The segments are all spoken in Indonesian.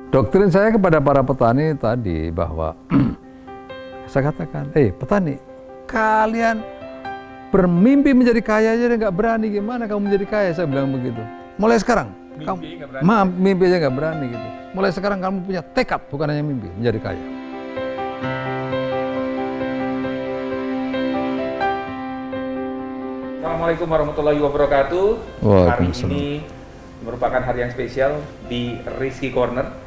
Doktrin saya kepada para petani tadi bahwa saya katakan, petani, kalian bermimpi menjadi kaya aja nggak berani, gimana kamu menjadi kaya? Saya bilang begitu. Mulai sekarang, mimpi aja nggak berani gitu. Mulai sekarang kamu punya tekad, bukan hanya mimpi, menjadi kaya. Assalamualaikum warahmatullahi wabarakatuh. Hari ini merupakan hari yang spesial di Rizky Corner.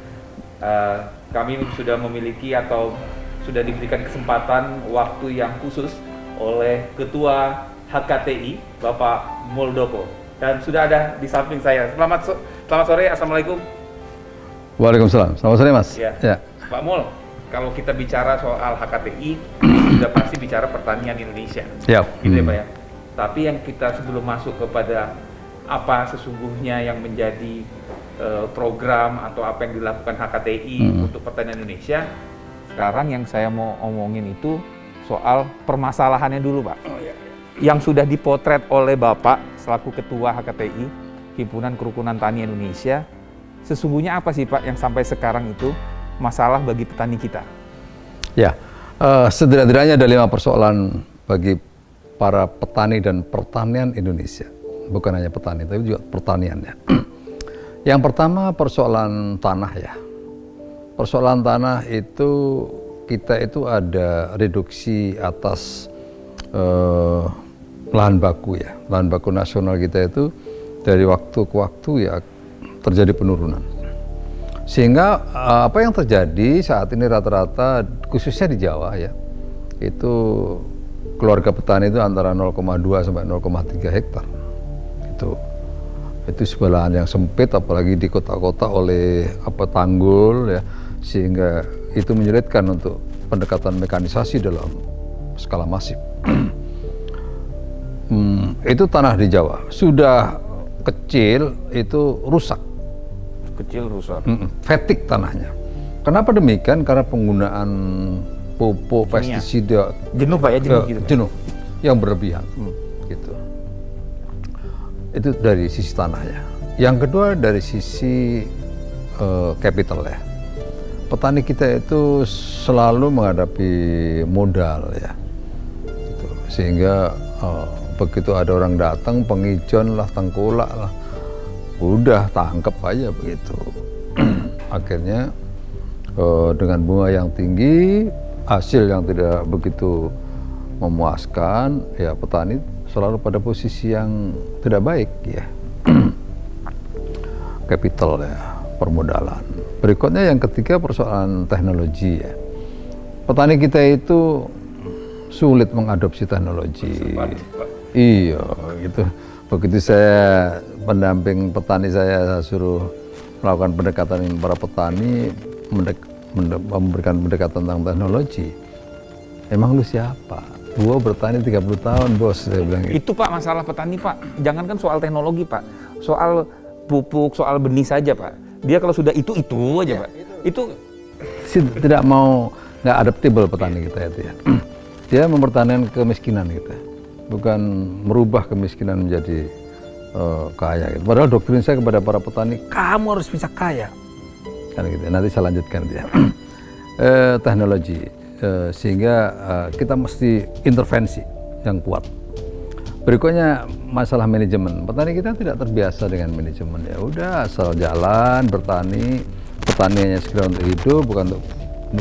Kami sudah memiliki atau sudah diberikan kesempatan waktu yang khusus oleh Ketua HKTI Bapak Muldoko, dan sudah ada di samping saya. Selamat sore, assalamualaikum. Waalaikumsalam. Selamat sore, Mas. Ya. Pak Mul, kalau kita bicara soal HKTI sudah pasti bicara pertanian Indonesia. Ya. Gitu ya Pak ya. Tapi yang kita sebelum masuk kepada apa sesungguhnya yang menjadi program atau apa yang dilakukan HKTI untuk pertanian Indonesia, sekarang yang saya mau omongin itu soal permasalahannya dulu, Pak. Yang sudah dipotret oleh Bapak selaku Ketua HKTI, Himpunan Kerukunan Tani Indonesia, sesungguhnya apa sih Pak yang sampai sekarang itu masalah bagi petani kita? Ya, setidaknya ada 5 persoalan bagi para petani dan pertanian Indonesia. Bukan hanya petani, tapi juga pertaniannya. Yang pertama persoalan tanah ya. Persoalan tanah itu kita itu ada reduksi atas lahan baku ya. Lahan baku nasional kita itu dari waktu ke waktu ya terjadi penurunan. Sehingga apa yang terjadi saat ini rata-rata khususnya di Jawa ya, itu keluarga petani itu antara 0,2 sampai 0,3 hektar. Itu sebuah lahan yang sempit, apalagi di kota-kota oleh tanggul ya, sehingga itu menyulitkan untuk pendekatan mekanisasi dalam skala masif. Itu tanah di Jawa sudah kecil itu rusak. Fatigue tanahnya. Kenapa demikian? Karena penggunaan pupuk, pestisida, jenuh Pak ya, jenuh yang berlebihan. Gitu. Itu dari sisi tanah ya. Yang kedua dari sisi capital ya. Petani kita itu selalu menghadapi modal ya. Gitu. Sehingga begitu ada orang datang, penghijauan lah, tengkulak lah, udah tangkap aja begitu. Akhirnya dengan bunga yang tinggi, hasil yang tidak begitu memuaskan, ya petani selalu pada posisi yang tidak baik ya. Capital ya, permodalan. Berikutnya yang ketiga persoalan teknologi ya. Petani kita itu sulit mengadopsi teknologi. Iya gitu. Begitu saya pendamping petani, saya suruh melakukan pendekatan dengan para petani, memberikan pendekatan tentang teknologi. Emang lu siapa? Gua bertani 30 tahun bos, saya bilang gitu. Itu Pak masalah petani Pak, jangankan soal teknologi Pak, soal pupuk, soal benih saja Pak. Dia kalau sudah itu aja Pak. Itu tidak mau, nggak adaptable petani kita itu ya. Dia mempertahankan kemiskinan kita, bukan merubah kemiskinan menjadi kaya gitu. Padahal doktrin saya kepada para petani, kamu harus bisa kaya. Kan gitu. Nanti saya lanjutkan dia. Teknologi. Sehingga kita mesti intervensi yang kuat. Berikutnya masalah manajemen. Petani kita tidak terbiasa dengan manajemen. Ya udah asal jalan bertani, petaniannya sekedar untuk hidup,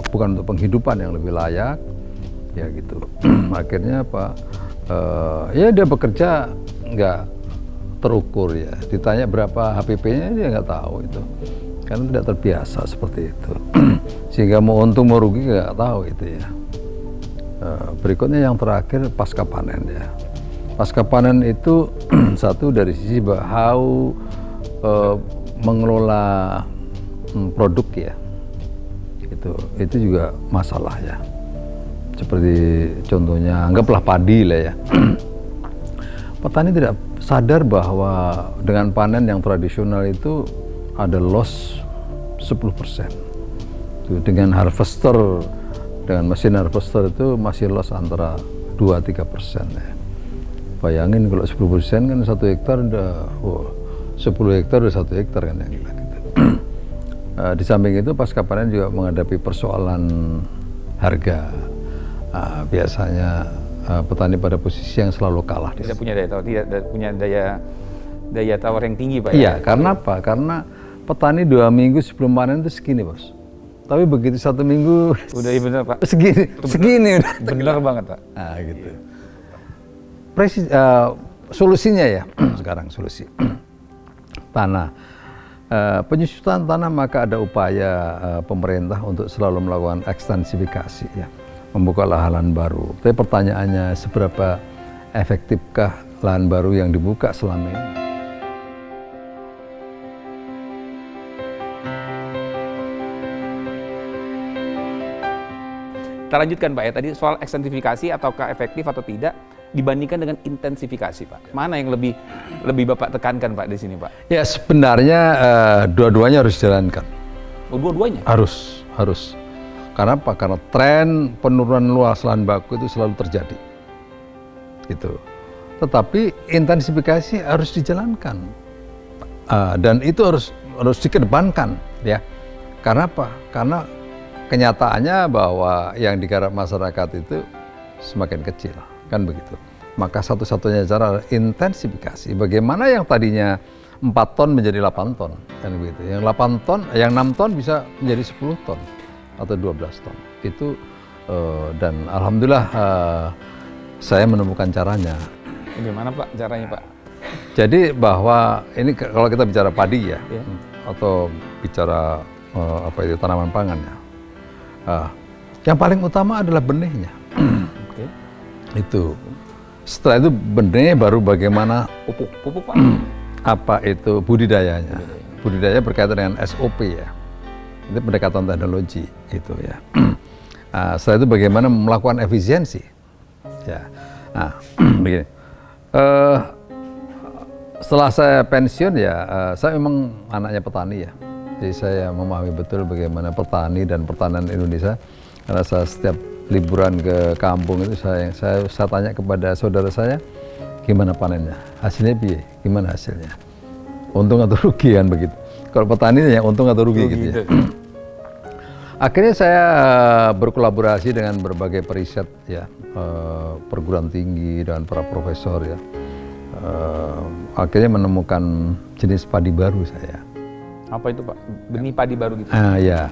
bukan untuk penghidupan yang lebih layak. Ya gitu. Akhirnya apa? Ya dia bekerja nggak terukur ya. Ditanya berapa HPP-nya dia nggak tahu itu. Karena tidak terbiasa seperti itu. Sehingga mau untung mau rugi nggak tahu itu ya. Berikutnya yang terakhir pasca panen ya. Pasca panen itu satu dari sisi how mengelola produk ya. Itu juga masalah ya. Seperti contohnya anggaplah padi lah ya. Petani tidak sadar bahwa dengan panen yang tradisional itu ada loss 10%. Dengan harvester, dengan mesin harvester itu masih loss antara 2-3% ya. Bayangin kalau 10% kan 1 hektar udah 10 hektar udah 1 hektar kan yang gitu. Di samping itu pasca panen juga menghadapi persoalan harga. Biasanya petani pada posisi yang selalu kalah. Tidak punya daya tawar, tidak punya daya tawar yang tinggi, Pak. Iya, karena apa? Karena petani 2 minggu sebelum panen itu segini, Bos. Tapi begitu 1 minggu Udah iya benar, Pak. segini udah. Benar banget, Pak. Nah, gitu. Solusinya ya sekarang solusi tanah. Penyusutan tanah, maka ada upaya pemerintah untuk selalu melakukan ekstensifikasi ya, membuka lahan baru. Tapi pertanyaannya, seberapa efektifkah lahan baru yang dibuka selama ini? Kita lanjutkan, Pak, ya. Tadi soal ekstensifikasi ataukah efektif atau tidak dibandingkan dengan intensifikasi, Pak. Mana yang lebih Bapak tekankan, Pak, di sini, Pak? Ya, sebenarnya dua-duanya harus dijalankan. Oh, dua-duanya? Harus. Karena apa? Karena tren penurunan luas lahan baku itu selalu terjadi. Gitu. Tetapi intensifikasi harus dijalankan. Dan itu harus dikedepankan, ya. Karena apa? Karena kenyataannya bahwa yang digarap masyarakat itu semakin kecil, kan begitu. Maka satu-satunya cara adalah intensifikasi. Bagaimana yang tadinya 4 ton menjadi 8 ton, kan begitu. Yang 8 ton, yang 6 ton bisa menjadi 10 ton atau 12 ton. Itu dan alhamdulillah saya menemukan caranya. Bagaimana, Pak, caranya, Pak? Jadi bahwa ini kalau kita bicara padi ya, atau bicara tanaman pangan ya. Yang paling utama adalah benihnya. Oke. Itu. Setelah itu benihnya baru bagaimana Pupuk, Pak. Apa itu budidayanya. Budidaya berkaitan dengan SOP ya. Itu pendekatan teknologi itu ya. Setelah itu bagaimana melakukan efisiensi. Ya. Nah, begini. Setelah saya pensiun ya, saya memang anaknya petani ya. Jadi saya memahami betul bagaimana petani dan pertanian Indonesia. Karena saya setiap liburan ke kampung itu saya tanya kepada saudara saya, gimana panennya, hasilnya piye, gimana hasilnya, untung atau rugi kan begitu. Kalau petani ya untung atau rugi gitu ya. Akhirnya saya berkolaborasi dengan berbagai periset ya, perguruan tinggi dan para profesor ya. Akhirnya menemukan jenis padi baru saya. Apa itu, Pak? Benih padi baru gitu? Ya,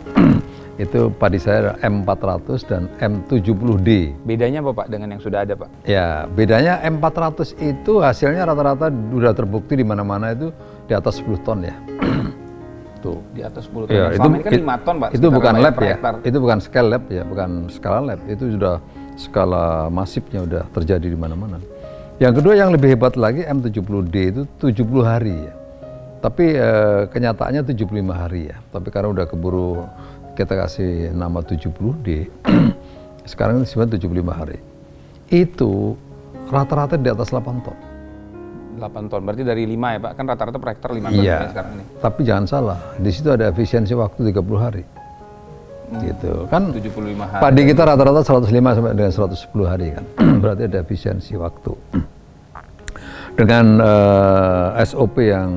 itu padi saya M400 dan M70D. Bedanya apa, Pak, dengan yang sudah ada, Pak? Ya, bedanya M400 itu hasilnya rata-rata sudah terbukti di mana-mana itu di atas 10 ton ya. Tuh. Di atas 10 ton. Ya, selama ini kan 5 ton, Pak. Itu bukan lab ya. Hektar. Itu bukan scale lab ya, bukan skala lab. Itu sudah skala masifnya udah terjadi di mana-mana. Yang kedua yang lebih hebat lagi M70D itu 70 hari ya. Tapi kenyataannya 75 hari ya. Tapi karena udah keburu kita kasih nama 70D, sekarang itu sebenarnya 75 hari. Itu rata-rata di atas 8 ton. 8 ton, berarti dari 5 ya, Pak? Kan rata-rata per hektar 5 ton Iya, sekarang ini. tapi jangan salah, di situ ada efisiensi waktu 30 hari. Gitu kan, 75 hari. padi kita rata-rata 105 sampai dengan 110 hari kan. Berarti ada efisiensi waktu. Dengan SOP yang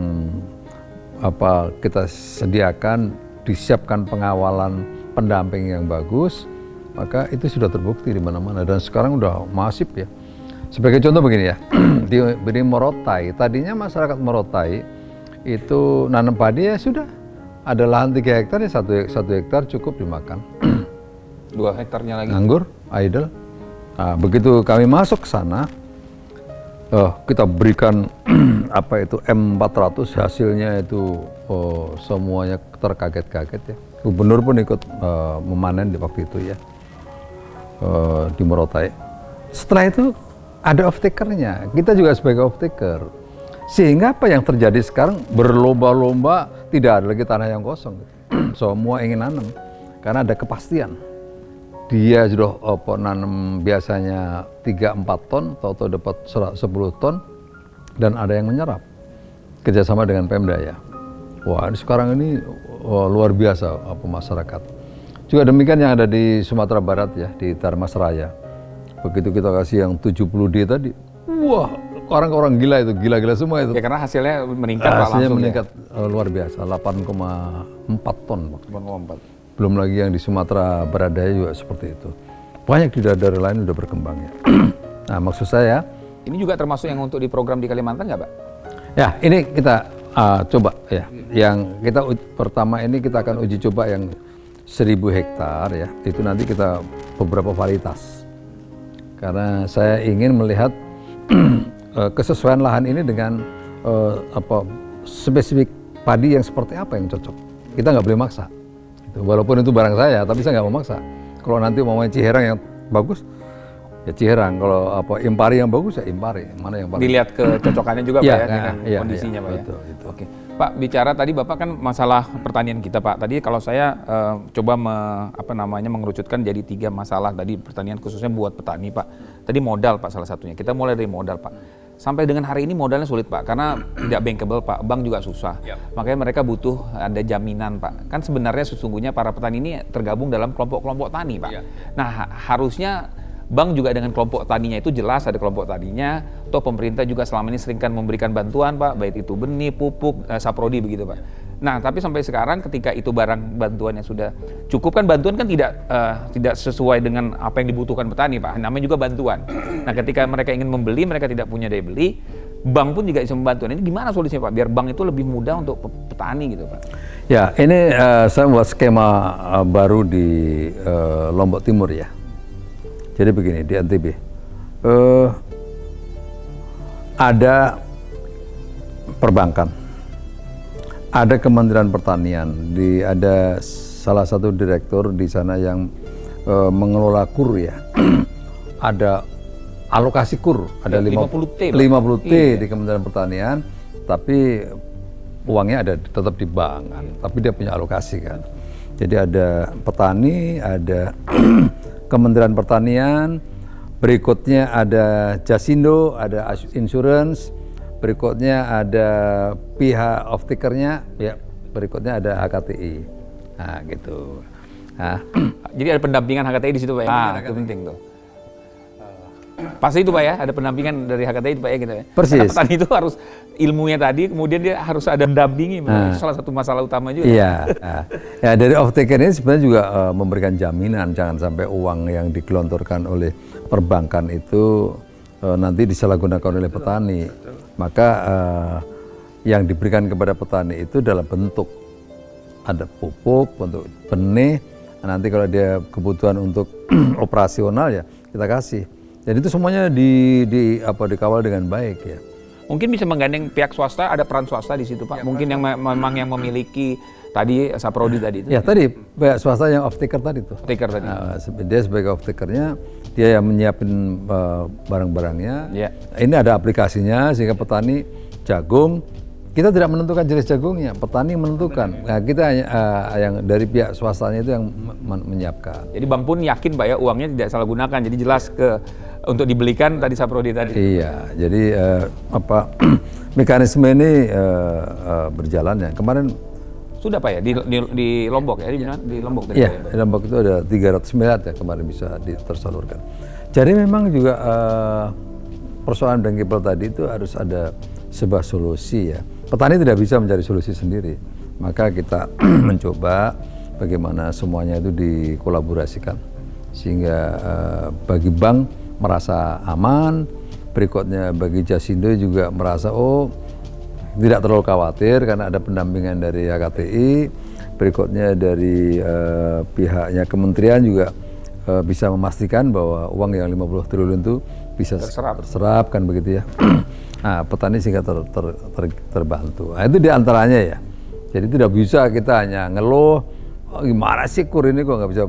kita sediakan, disiapkan pengawalan pendamping yang bagus, maka itu sudah terbukti di mana-mana dan sekarang udah masif ya. Sebagai contoh begini ya, di Morotai, tadinya masyarakat Morotai itu nanam padi ya sudah, ada lahan 3 hektar ya 1 hektar cukup dimakan. 2 hektarnya lagi. Nganggur, idle. Nah, begitu kami masuk ke sana, kita berikan M400, hasilnya itu semuanya terkaget-kaget ya. Gubernur pun ikut memanen di waktu itu ya, di Morotai. Setelah itu ada off-takernya, kita juga sebagai off-taker. Sehingga apa yang terjadi sekarang, berlomba-lomba, tidak ada lagi tanah yang kosong. Semua ingin nanam, karena ada kepastian. Dia sudah nanam biasanya 3-4 ton, tahu-tahu dapat 10 ton, dan ada yang menyerap. Kerjasama dengan Pemda ya. Wah, sekarang ini luar biasa masyarakat. Juga demikian yang ada di Sumatera Barat ya, di Dharmasraya. Begitu kita kasih yang 70D tadi, wah, orang-orang gila itu, gila-gila semua itu. Ya karena hasilnya meningkat, Pak, hasilnya langsung meningkat ya. luar biasa, 8,4 ton. Pak. 8,4. Belum lagi yang di Sumatera Barat Daya juga seperti itu. Banyak di daerah lain udah berkembang ya. Nah, maksud saya, Ini juga termasuk yang untuk di program di Kalimantan nggak, Pak? ya ini kita coba ya. Yang kita pertama ini kita akan uji coba yang 1.000 hektar ya. Itu nanti kita beberapa varietas. Karena saya ingin melihat kesesuaian lahan ini dengan spesifik padi yang seperti apa yang cocok. Kita nggak boleh maksa. Gitu. Walaupun itu barang saya, tapi saya nggak mau maksa. Kalau nanti mau Ciherang yang bagus, ya Ciherang. Kalau Impari yang bagus ya Impari. Mana yang paling Dilihat kecocokannya juga, Pak, Iya, ya, dengan iya, kondisinya, iya, Pak, betul, ya. gitu. Oke. Pak, bicara tadi Bapak kan masalah pertanian kita, Pak. Tadi kalau saya coba mengerucutkan jadi 3 masalah tadi pertanian khususnya buat petani, Pak. Tadi modal, Pak, salah satunya. Kita mulai dari modal, Pak. Sampai dengan hari ini modalnya sulit, Pak, karena tidak bankable, Pak. Bank juga susah. Makanya mereka butuh ada jaminan, Pak. Kan sebenarnya sesungguhnya para petani ini tergabung dalam kelompok-kelompok tani, Pak. Nah, harusnya bank juga dengan kelompok taninya itu jelas ada kelompok taninya. Toh pemerintah juga selama ini seringkan memberikan bantuan, Pak, baik itu benih, pupuk, saprodi begitu, Pak. Nah, tapi sampai sekarang ketika itu barang bantuannya sudah cukup, kan bantuan kan tidak sesuai dengan apa yang dibutuhkan petani, Pak. Namanya juga bantuan. Nah, ketika mereka ingin membeli, mereka tidak punya daya beli, bank pun juga bisa membantu. Nah, ini gimana solusinya, Pak? Biar bank itu lebih mudah untuk petani gitu, Pak. Ya, ini saya buat skema baru di Lombok Timur ya. Jadi begini, di NTB. Ada perbankan, ada Kementerian Pertanian, ada salah satu direktur di sana yang mengelola kur ya. Ada alokasi kur, ada 50T, Pak. 50T Iya. di Kementerian Pertanian, tapi uangnya ada tetap di bank kan, tapi dia punya alokasi kan. Jadi ada petani, ada Kementerian Pertanian, berikutnya ada Jasindo, ada Insurance, berikutnya ada pihak off-takernya, ya, berikutnya ada HKTI. Nah, gitu. Nah, Jadi ada pendampingan HKTI di situ, Pak. Itu penting tuh. Pasti itu, Pak, ya, ada pendampingan dari HKTI itu, Pak, ya, gitu ya. Persis. Karena petani itu harus ilmunya tadi, kemudian dia harus ada mendampingi. Itu salah satu masalah utama juga. iya. Nah, ya dari off-taker ini sebenarnya juga memberikan jaminan jangan sampai uang yang digelontorkan oleh perbankan itu nanti disalahgunakan oleh petani. Maka yang diberikan kepada petani itu dalam bentuk ada pupuk, untuk benih. Nanti kalau dia kebutuhan untuk operasional ya kita kasih. Jadi itu semuanya dikawal dengan baik ya. Mungkin bisa menggandeng pihak swasta, ada peran swasta di situ, Pak. Mungkin yang memang yang memiliki tadi saprodi tadi itu. Ya tadi pihak swasta yang off-taker tadi tuh. Taker tadi. Nah, dia sebagai off-takernya, dia yang menyiapin barang-barangnya. Ya. Ini ada aplikasinya sehingga petani jagung, kita tidak menentukan jenis jagungnya, petani menentukan. Nah, kita hanya yang dari pihak swastanya itu yang menyiapkan. Jadi bank pun yakin, Pak, ya, uangnya tidak salah gunakan. Jadi jelas untuk dibelikan tadi saprodi tadi. Iya, jadi mekanisme ini berjalan ya. Kemarin Sudah, Pak, ya, di Lombok ya, di Lombok tadi. iya, Pak, ya, di Lombok itu ada 300 miliar ya kemarin bisa tersalurkan. Jadi memang juga persoalan bankable tadi itu harus ada sebuah solusi ya. Petani tidak bisa mencari solusi sendiri. Maka kita mencoba bagaimana semuanya itu dikolaborasikan. Sehingga bagi bank merasa aman, berikutnya bagi Jasindo juga merasa tidak terlalu khawatir karena ada pendampingan dari HKTI, berikutnya dari pihaknya kementerian juga bisa memastikan bahwa uang yang 50 triliun itu bisa terserap kan begitu ya. Nah, petani sehingga terbantu. Nah, itu diantaranya ya. Jadi tidak bisa kita hanya ngeluh, gimana sih kur ini kok nggak bisa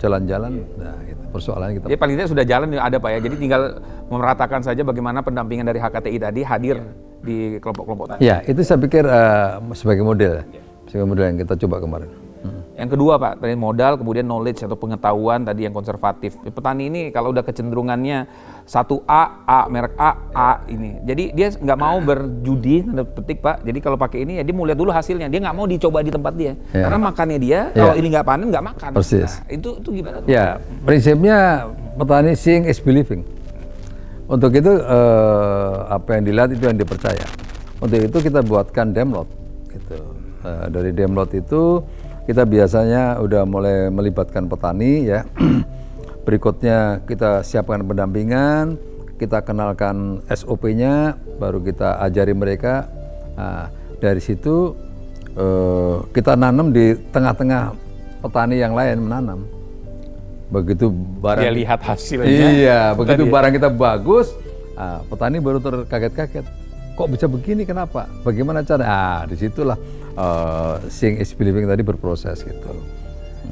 jalan-jalan. Nah, itu persoalannya kita. Jadi paling tidak sudah jalan ada, Pak, ya. Jadi tinggal memeratakan saja bagaimana pendampingan dari HKTI tadi hadir di kelompok-kelompok tadi. Ya, itu saya pikir sebagai model, sebagai model yang kita coba kemarin. Yang kedua, Pak, tadi modal, kemudian knowledge atau pengetahuan tadi yang konservatif. Petani ini kalau udah kecenderungannya 1A, merek A ini. Jadi dia nggak mau berjudi, tanda petik, Pak. Jadi kalau pakai ini ya dia mau lihat dulu hasilnya. Dia nggak mau dicoba di tempat dia. Ya. Karena makannya dia, kalau ini nggak panen nggak makan. Persis. Nah, itu gimana tuh? Ya, prinsipnya petani seeing is believing. Untuk itu apa yang dilihat itu yang dipercaya. Untuk itu kita buatkan demlot. gitu. Dari Demlot itu kita biasanya udah mulai melibatkan petani ya. Berikutnya kita siapkan pendampingan, kita kenalkan SOP-nya, baru kita ajari mereka. Nah, dari situ kita nanam di tengah-tengah petani yang lain menanam. Begitu barang Dia lihat hasilnya. Iya, begitu barang kita bagus, petani baru terkaget-kaget. Kok bisa begini? Kenapa? Bagaimana cara? Disitulah seeing is believing tadi berproses gitu.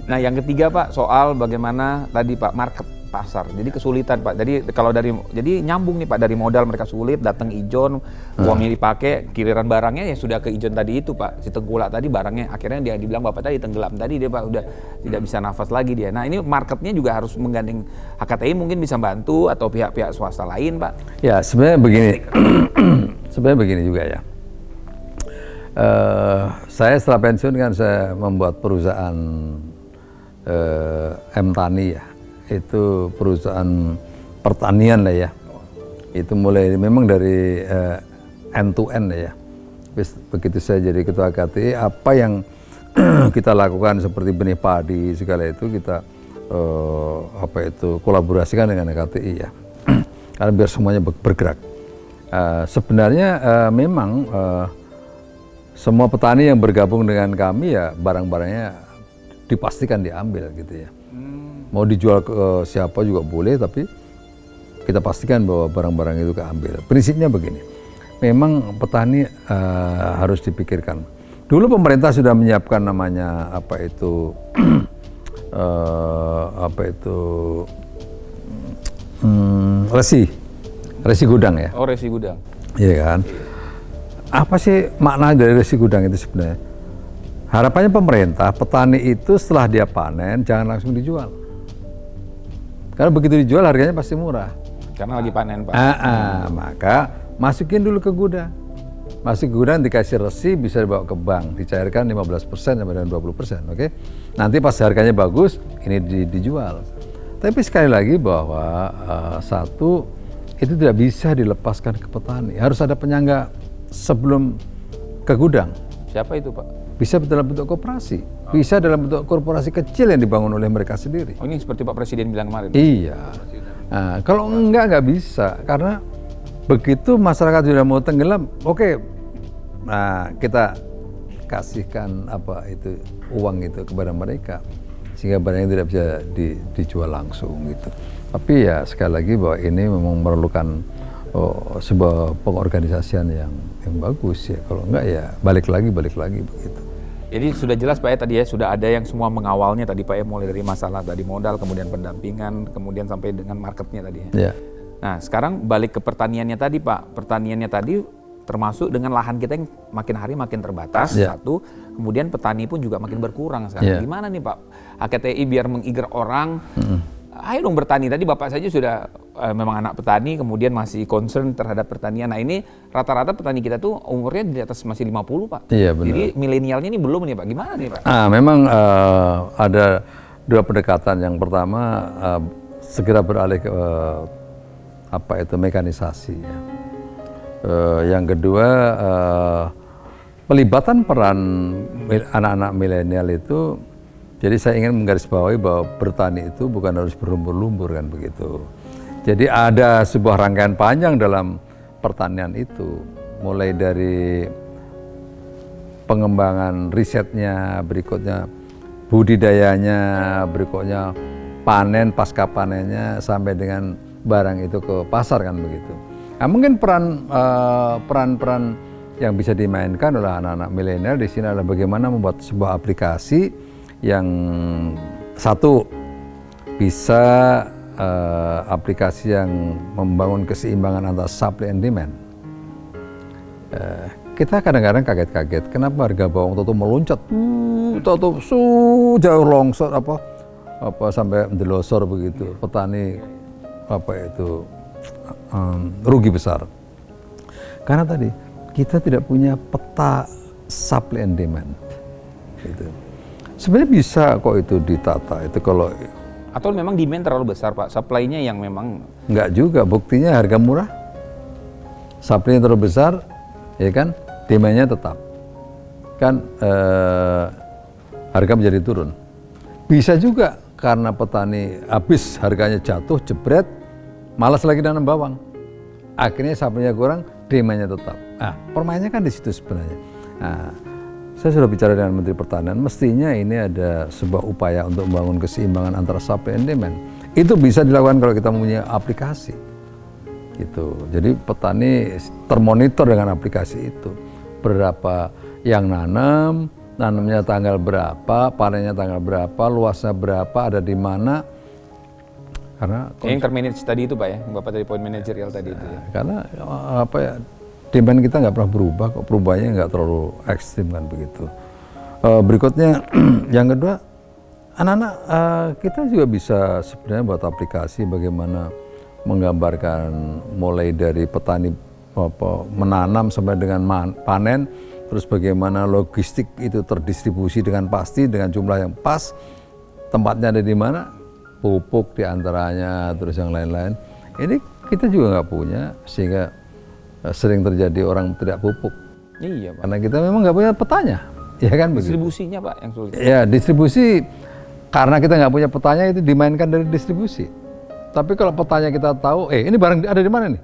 Nah, yang ketiga Pak, soal bagaimana tadi Pak market pasar. Jadi kesulitan Pak. Jadi nyambung nih Pak, dari modal mereka sulit, datang Ijon, uangnya dipakai, kiriran barangnya ya sudah ke Ijon tadi itu Pak. Si Tengkulak tadi barangnya akhirnya dia dibilang Bapak tadi tenggelam tadi dia Pak, udah tidak bisa nafas lagi dia. Nah, ini marketnya juga harus menggandeng HKTI, mungkin bisa bantu atau pihak-pihak swasta lain Pak. Ya, sebenarnya begini. Sebenarnya begini juga ya. Saya setelah pensiun kan saya membuat perusahaan M-Tani ya. Itu perusahaan pertanian lah ya. Itu mulai memang dari end to end ya. Begitu saya jadi ketua HKTI, apa yang kita lakukan seperti benih padi segala itu kita kolaborasikan dengan HKTI ya. Karena biar semuanya bergerak. Sebenarnya memang semua petani yang bergabung dengan kami ya barang-barangnya dipastikan diambil gitu ya. Mau dijual ke siapa juga boleh, tapi kita pastikan bahwa barang-barang itu keambil. Prinsipnya begini, memang petani harus dipikirkan. Dulu pemerintah sudah menyiapkan namanya resi gudang ya. Oh, resi gudang. Iya kan. Apa sih makna dari resi gudang itu sebenarnya? Harapannya pemerintah, petani itu setelah dia panen jangan langsung dijual. Karena begitu dijual harganya pasti murah. Karena lagi panen Pak. Maka masukin dulu ke gudang. Masuk ke gudang dikasih resi, bisa dibawa ke bank, dicairkan 15% sampai dengan 20%, oke? Nanti pas harganya bagus, ini dijual. Tapi sekali lagi bahwa satu, itu tidak bisa dilepaskan ke petani. Harus ada penyangga sebelum ke gudang. Siapa itu Pak? Bisa dalam bentuk koperasi, bisa dalam bentuk korporasi kecil yang dibangun oleh mereka sendiri. Oh, ini seperti Pak Presiden bilang kemarin. Iya. Nah, kalau enggak bisa, karena begitu masyarakat sudah mau tenggelam, oke. Nah, kita kasihkan uang itu kepada mereka, sehingga barangnya tidak bisa dijual langsung gitu. Tapi ya sekali lagi bahwa ini memang memerlukan sebuah pengorganisasian yang bagus ya. Kalau enggak ya balik lagi begitu. Jadi sudah jelas Pak ya tadi ya, sudah ada yang semua mengawalnya tadi Pak ya, mulai dari masalah tadi modal, kemudian pendampingan, kemudian sampai dengan marketnya tadi ya. Ya. Nah sekarang balik ke pertaniannya tadi Pak, pertaniannya tadi termasuk dengan lahan kita yang makin hari makin terbatas, satu, kemudian petani pun juga makin berkurang sekarang. Gimana nih Pak, HKTI biar mengiger orang, ayo dong bertani. Tadi Bapak saja sudah memang anak petani, kemudian masih concern terhadap pertanian. Nah ini rata-rata petani kita tuh umurnya di atas masih 50 Pak. Iya benar. Jadi milenialnya ini belum nih Pak, gimana nih Pak? Memang ada dua pendekatan. Yang pertama segera beralih ke mekanisasi ya. Yang kedua pelibatan peran anak-anak milenial itu. Jadi saya ingin menggarisbawahi bahwa bertani itu bukan harus berlumbur-lumbur kan begitu. Jadi ada sebuah rangkaian panjang dalam pertanian itu, mulai dari pengembangan risetnya, berikutnya budidayanya, berikutnya panen, pasca panennya, sampai dengan barang itu ke pasar kan begitu. Nah, mungkin peran-peran yang bisa dimainkan oleh anak-anak milenial di sini adalah bagaimana membuat sebuah aplikasi yang satu bisa aplikasi yang membangun keseimbangan antara supply and demand. Kita kadang-kadang kaget-kaget kenapa harga bawang tuh meloncat, jauh longsor sampai mendelosor begitu. Petani rugi besar. Karena tadi kita tidak punya peta supply and demand. Gitu. Sebenarnya bisa kok itu ditata itu kalau. Atau memang demand terlalu besar Pak, supply-nya yang memang. Enggak juga, buktinya harga murah, supply-nya terlalu besar, ya kan, demand-nya tetap. kan harga menjadi turun. Bisa juga karena petani habis harganya jatuh, jebret, malas lagi nanam bawang. Akhirnya supply-nya kurang, demand-nya tetap. Nah, permainannya kan di situ sebenarnya. Nah, saya sudah bicara dengan Menteri Pertanian, mestinya ini ada sebuah upaya untuk membangun keseimbangan antara supply and demand. Itu bisa dilakukan kalau kita mempunyai aplikasi. Gitu. Jadi petani termonitor dengan aplikasi itu. Berapa yang nanamnya tanggal berapa, panennya tanggal berapa, luasnya berapa, ada di mana. Karena yang termanage tadi itu Pak ya, yang Bapak tadi point managerial tadi itu ya. Karena apa ya, demand kita nggak pernah berubah kok, perubahannya nggak terlalu ekstrim kan begitu. Berikutnya yang kedua, anak-anak kita juga bisa sebenarnya buat aplikasi bagaimana menggambarkan mulai dari petani menanam sampai dengan panen, terus bagaimana logistik itu terdistribusi dengan pasti, dengan jumlah yang pas, tempatnya ada di mana, pupuk diantaranya, terus yang lain-lain. Ini kita juga nggak punya, sehingga sering terjadi orang tidak pupuk. Iya Pak. Karena kita memang nggak punya petanya, ya kan? Distribusinya Pak yang sulit. Ya distribusi, karena kita nggak punya petanya itu dimainkan dari distribusi. Tapi kalau petanya kita tahu, ini barang ada di mana nih?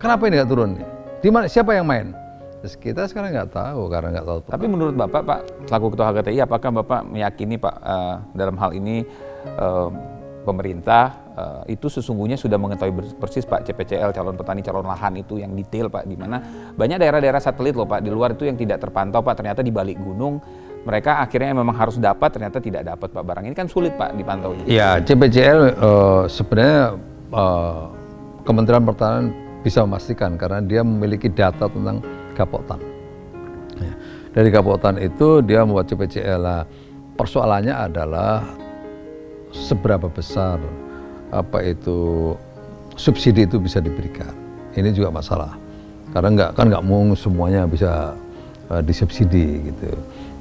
Kenapa ini nggak turun nih? Di mana? Siapa yang main? Terus kita sekarang nggak tahu karena nggak tahu. Tapi menurut Bapak Pak, selaku Ketua HKTI, apakah Bapak meyakini Pak dalam hal ini pemerintah itu sesungguhnya sudah mengetahui persis Pak CPCL, calon petani calon lahan itu yang detail Pak, di mana banyak daerah-daerah satelit loh Pak di luar itu yang tidak terpantau Pak, ternyata di balik gunung mereka akhirnya memang harus dapat, ternyata tidak dapat Pak, barang ini kan sulit Pak dipantau. Ya CPCL sebenarnya Kementerian Pertanian bisa memastikan karena dia memiliki data tentang Gapoktan. Ya. Dari Gapoktan itu dia membuat CPCL. Nah, persoalannya adalah seberapa besar subsidi itu bisa diberikan. Ini juga masalah. Karena nggak mau semuanya bisa disubsidi gitu.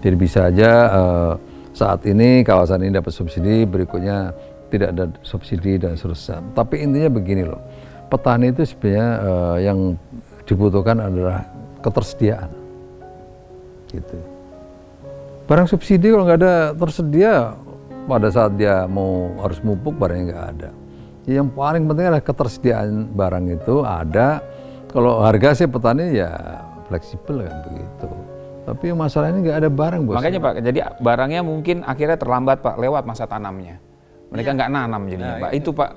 Jadi bisa aja saat ini kawasan ini dapat subsidi, berikutnya tidak ada subsidi dan seterusnya. Tapi intinya begini loh, petani itu sebenarnya yang dibutuhkan adalah ketersediaan. Gitu. Barang subsidi kalau nggak ada tersedia, pada saat dia harus mupuk barangnya nggak ada. Yang paling penting adalah ketersediaan barang itu ada. Kalau harga sih petani ya fleksibel kan begitu. Tapi masalahnya nggak ada barang bos. Makanya Pak, jadi barangnya mungkin akhirnya terlambat Pak lewat masa tanamnya. Mereka nggak nanam jadinya Pak. Itu Pak,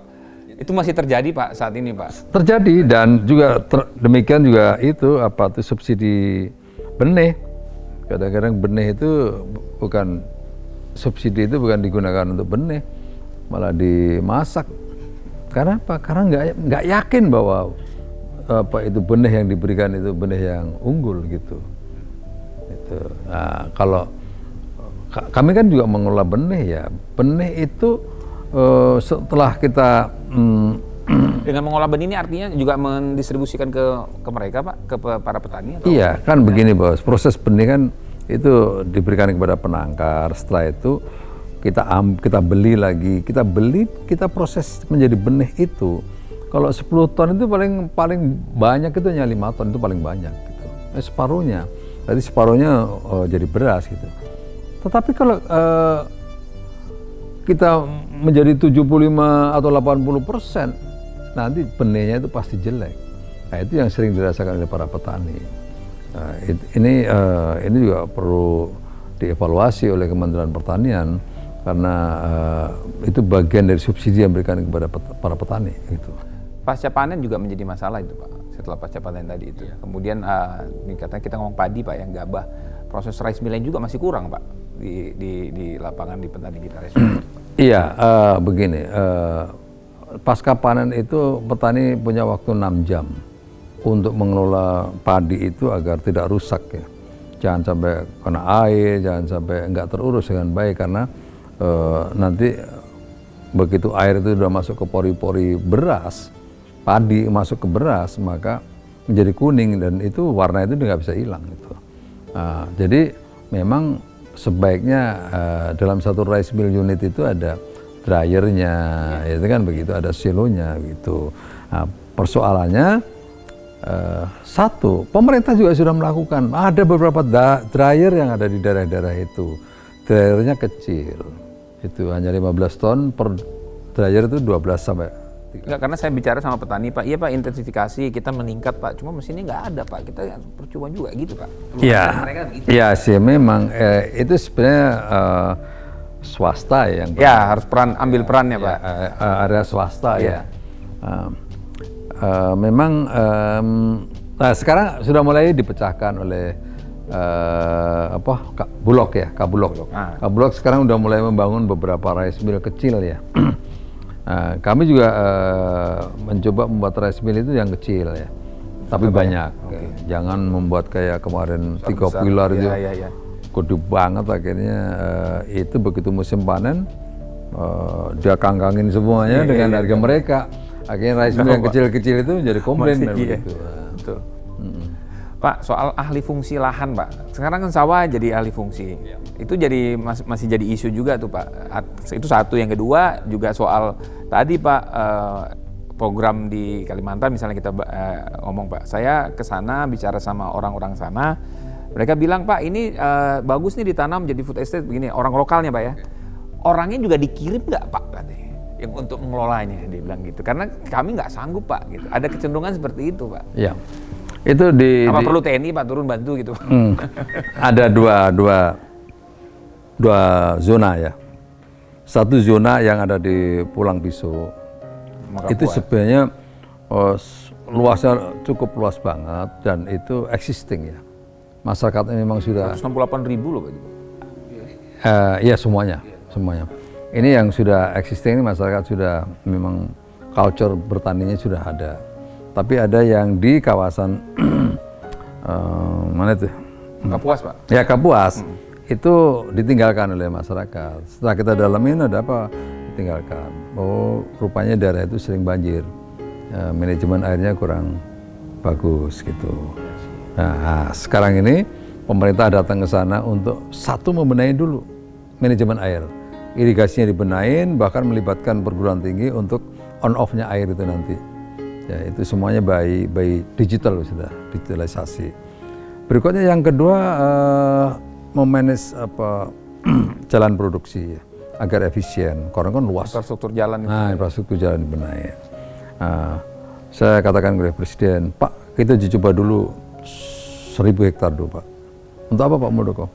itu masih terjadi Pak saat ini Pak. Terjadi dan juga demikian juga itu subsidi benih. Kadang-kadang benih itu subsidi itu bukan digunakan untuk benih, malah dimasak. Karena apa? Karena nggak yakin bahwa itu benih yang diberikan itu benih yang unggul gitu. Nah, kalau kami kan juga mengelola benih ya, benih itu setelah kita dengan mengolah benih ini artinya juga mendistribusikan ke mereka Pak, ke para petani? Atau? Iya, kan begini bos, proses benih kan itu diberikan kepada penangkar. Setelah itu kita beli lagi, kita proses menjadi benih itu. Kalau 10 ton itu paling banyak itu hanya 5 ton, itu paling banyak gitu. Separuhnya, berarti separuhnya jadi beras gitu. Tetapi kalau kita menjadi 75 atau 80%, nanti benihnya itu pasti jelek. Nah, itu yang sering dirasakan oleh para petani. Nah, ini juga perlu dievaluasi oleh Kementerian Pertanian karena itu bagian dari subsidi yang diberikan kepada para petani. Gitu. Pasca panen juga menjadi masalah itu Pak. Setelah pasca panen tadi itu. Kemudian katanya kita ngomong padi Pak, yang gabah, proses rice milling juga masih kurang Pak di lapangan di petani kita. Iya, begini. Pasca panen itu petani punya waktu 6 jam untuk mengelola padi itu agar tidak rusak ya. Jangan sampai kena air, jangan sampai enggak terurus dengan baik karena nanti begitu air itu sudah masuk ke pori-pori beras, padi masuk ke beras maka menjadi kuning dan itu warna itu nggak bisa hilang gitu. Nah, jadi memang sebaiknya dalam satu rice mill unit itu ada dryernya, itu kan begitu, ada silonya gitu. Nah, persoalannya Satu, pemerintah juga sudah melakukan. Ada beberapa dryer yang ada di daerah-daerah itu. Dryernya kecil. Itu hanya 15 ton per dryer itu 12 sampai. Enggak, karena saya bicara sama petani Pak, iya Pak intensifikasi kita meningkat Pak, cuma mesinnya nggak ada Pak, kita percuma juga gitu Pak. Iya sih memang itu sebenarnya swasta yang harus ambil perannya Pak. Area swasta ya. Memang nah sekarang sudah mulai dipecahkan oleh Bulog ya, Kabulog. Kabulog sekarang udah mulai membangun beberapa rice mill kecil ya. Kami juga mencoba membuat rice mill itu yang kecil ya, tapi banyak. Jangan membuat kayak kemarin 3 pilar itu, gede banget akhirnya. Itu begitu musim panen, dia kangkangin semuanya dengan harga mereka. Akhirnya rice mill yang kecil-kecil itu jadi komplain begitu. Betul. Pak, soal ahli fungsi lahan Pak, sekarang kan sawah jadi ahli fungsi, itu jadi masih jadi isu juga tuh Pak. Itu satu. Yang kedua juga soal tadi Pak, program di Kalimantan misalnya kita ngomong Pak, saya ke sana bicara sama orang-orang sana, mereka bilang Pak ini bagus nih ditanam jadi food estate begini, orang lokalnya Pak ya, orangnya juga dikirim nggak Pak katanya, yang untuk mengelolanya, dia bilang gitu, karena kami nggak sanggup Pak gitu, ada kecenderungan seperti itu Pak. Iya. Itu perlu TNI Pak turun bantu gitu. Ada dua zona ya. Satu zona yang ada di Pulang Pisau. Itu sebenarnya luasnya cukup luas banget dan itu existing ya. Masyarakatnya memang sudah 168.000 loh Pak. Ya semuanya. Ini yang sudah existing, masyarakat sudah memang culture bertaninya sudah ada. Tapi ada yang di kawasan mana itu? Kapuas Pak? Ya Kapuas. Itu ditinggalkan oleh masyarakat. Setelah kita dalamin ada apa? Ditinggalkan. Oh rupanya daerah itu sering banjir. Manajemen airnya kurang bagus gitu. Nah sekarang ini pemerintah datang ke sana untuk satu membenahi dulu manajemen air. Irigasinya dibenahin, bahkan melibatkan perguruan tinggi untuk on off-nya air itu nanti. Ya, itu semuanya by digital sudah, digitalisasi. Berikutnya yang kedua memanage jalan produksi ya, agar efisien. Karena kan luas. Infrastruktur jalan. Infrastruktur jalan dibenahi. Saya katakan kepada Presiden, Pak, kita coba dulu 1.000 hektar dulu Pak. Untuk apa Pak Muldoko?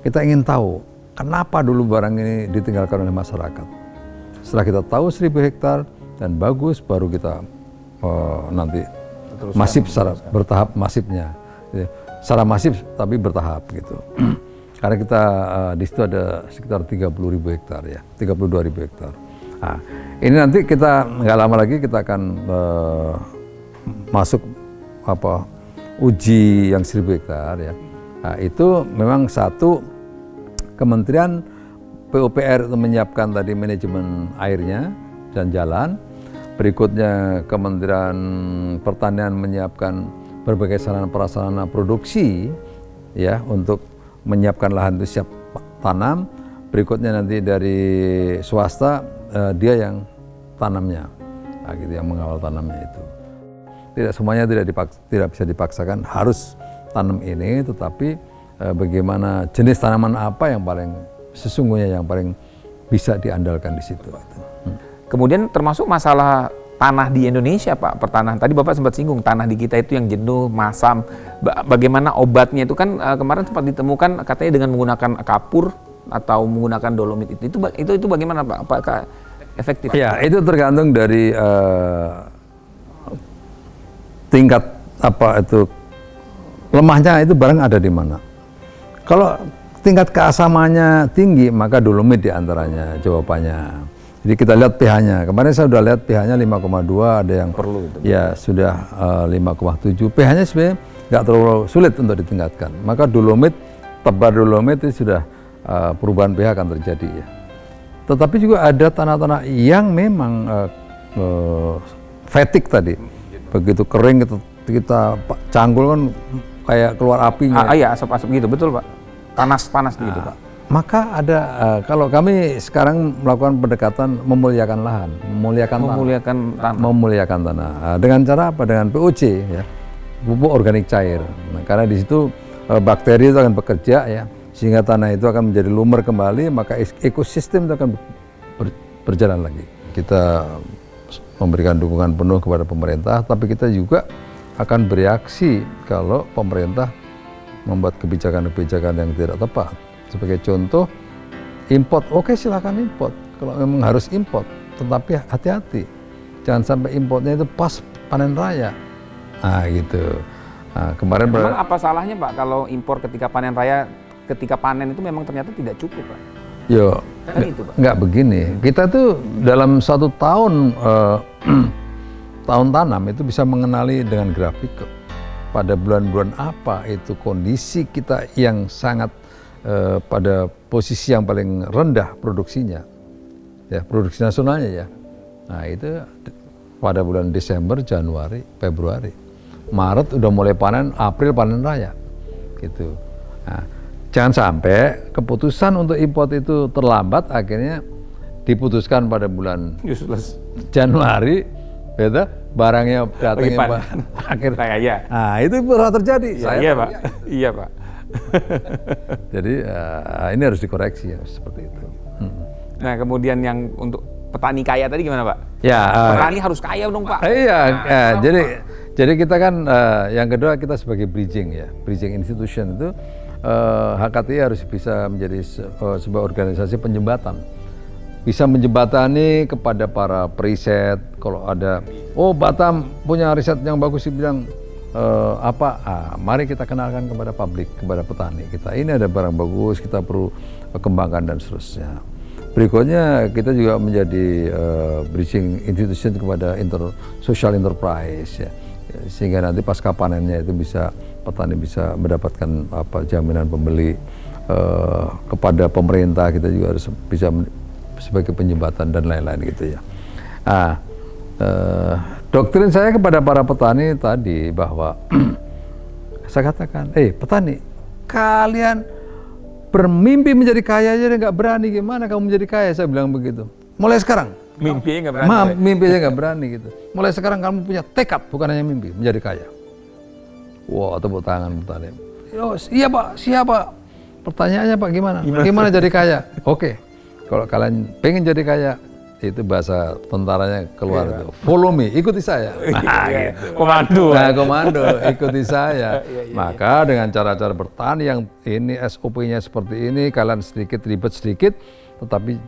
Kita ingin tahu kenapa dulu barang ini ditinggalkan oleh masyarakat. Setelah kita tahu 1.000 hektar dan bagus, baru kita nanti masif secara bertahap masifnya, secara masif tapi bertahap gitu. Karena kita di situ ada sekitar 30.000 hektar ya, 32.000 hektar. Nah, ini nanti kita nggak lama lagi kita akan masuk uji yang 1.000 hektar ya. Nah, itu memang satu Kementerian PUPR itu menyiapkan tadi manajemen airnya dan jalan. Berikutnya Kementerian Pertanian menyiapkan berbagai sarana prasarana produksi ya untuk menyiapkan lahan itu siap tanam. Berikutnya nanti dari swasta dia yang tanamnya, gitu, yang mengawal tanamnya itu. Tidak semuanya tidak bisa dipaksakan harus tanam ini, tetapi bagaimana jenis tanaman apa yang paling sesungguhnya yang paling bisa diandalkan di situ. Kemudian termasuk masalah tanah di Indonesia Pak, pertanahan. Tadi Bapak sempat singgung tanah di kita itu yang jenuh, masam. Bagaimana obatnya itu kan kemarin sempat ditemukan katanya dengan menggunakan kapur atau menggunakan dolomit itu bagaimana Pak? Apakah efektif? Ya, itu tergantung dari tingkat lemahnya itu barang ada di mana. Kalau tingkat keasamannya tinggi, maka dolomit diantaranya jawabannya. Jadi kita lihat pH-nya. Kemarin saya sudah lihat pH-nya 5,2, ada yang perlu itu. Ya sudah 5,7. pH-nya sebenarnya nggak terlalu sulit untuk ditingkatkan. Maka dolomit, tebar dolomit itu sudah perubahan pH akan terjadi ya. Tetapi juga ada tanah-tanah yang memang fatigue tadi. Begitu kering kita canggul kan kayak keluar apinya. Iya, asap-asap gitu, betul Pak. Panas gitu Pak. Maka ada kalau kami sekarang melakukan pendekatan memuliakan lahan, memuliakan tanah. Dengan cara apa? Dengan POC ya. pupuk organik cair. Nah, karena di situ bakteri itu akan bekerja ya, sehingga tanah itu akan menjadi lumer kembali, maka ekosistem itu akan berjalan lagi. Kita memberikan dukungan penuh kepada pemerintah, tapi kita juga akan bereaksi kalau pemerintah membuat kebijakan-kebijakan yang tidak tepat. Sebagai contoh, import, oke silakan import, kalau memang harus import, tetapi hati-hati, jangan sampai importnya itu pas panen raya. Nah gitu. Nah, kemarin Memang apa salahnya Pak kalau impor ketika panen raya, ketika panen itu memang ternyata tidak cukup Pak? Yo, Kan itu Pak. nggak begini. Kita tuh dalam 1 tahun tahun tanam itu bisa mengenali dengan grafik pada bulan-bulan apa itu kondisi kita yang sangat pada posisi yang paling rendah produksinya, ya produksi nasionalnya ya. Nah itu pada bulan Desember, Januari, Februari, Maret udah mulai panen, April panen raya, gitu. Nah, jangan sampai keputusan untuk import itu terlambat, akhirnya diputuskan pada bulan Januari, beda barangnya datangnya akhir raya. Nah itu pernah terjadi. Iya Pak. Iya Pak. Jadi ini harus dikoreksi ya seperti itu. Nah kemudian yang untuk petani kaya tadi gimana Pak? Ya. Petani harus kaya dong Pak. Iya. Jadi kita kan yang kedua kita sebagai bridging ya, bridging institution itu HKTI harus bisa menjadi sebuah organisasi penjembatan. Bisa menjembatani kepada para periset, kalau ada, oh Batam punya riset yang bagus, dibilang mari kita kenalkan kepada publik, kepada petani kita. Ini ada barang bagus, kita perlu kembangkan dan seterusnya. Berikutnya kita juga menjadi bridging institution kepada social enterprise ya, sehingga nanti pasca panennya itu bisa petani bisa mendapatkan jaminan pembeli, kepada pemerintah kita juga harus bisa sebagai penjembatan dan lain-lain gitu ya. Nah, doktrin saya kepada para petani tadi bahwa saya katakan, petani, kalian bermimpi menjadi kaya aja nggak berani, gimana kamu menjadi kaya? Saya bilang begitu. Mulai sekarang. Mimpinya nggak berani. Mimpinya nggak berani gitu. Mulai sekarang kamu punya tekad, bukan hanya mimpi, menjadi kaya. Wah, tepuk tangan petani. Iya Pak, siapa? Pertanyaannya Pak gimana? Gimana jadi kaya? Oke. Kalau kalian pengen jadi kaya, itu bahasa tentaranya keluar itu. Follow me, ikuti saya. Nah, gitu. Komando. Nah, komando, ikuti saya. Maka dengan cara-cara bertani yang ini SOP-nya seperti ini, kalian sedikit ribet sedikit, tetapi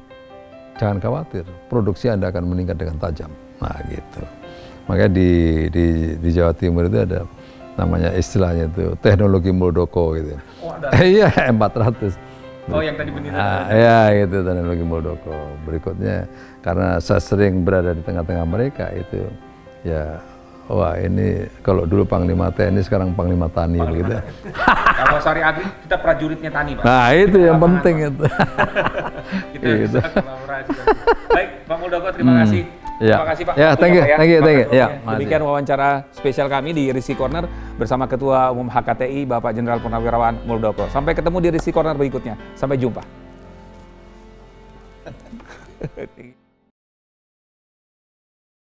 jangan khawatir, produksi Anda akan meningkat dengan tajam. Nah, gitu. Makanya di Jawa Timur itu ada namanya istilahnya itu teknologi Muldoko gitu. Oh, ada. Iya, 400. Oh, yang tadi benih. Ya itu teknologi Muldoko. Berikutnya karena saya sering berada di tengah-tengah mereka itu ya, wah ini kalau dulu Panglima TNI sekarang Panglima Tani begitu. Kalau Sari Agri kita prajuritnya tani Pak. Nah itu yang penting itu. Kita bisa kolaborasi. Baik Pak Muldoko, terima kasih. Ya. Terima kasih Pak. Ya, thank you. Ya, demikian wawancara spesial kami di Risi Corner bersama Ketua Umum HKTI Bapak Jenderal Purnawirawan Muldoko. Sampai ketemu di Risi Corner berikutnya. Sampai jumpa.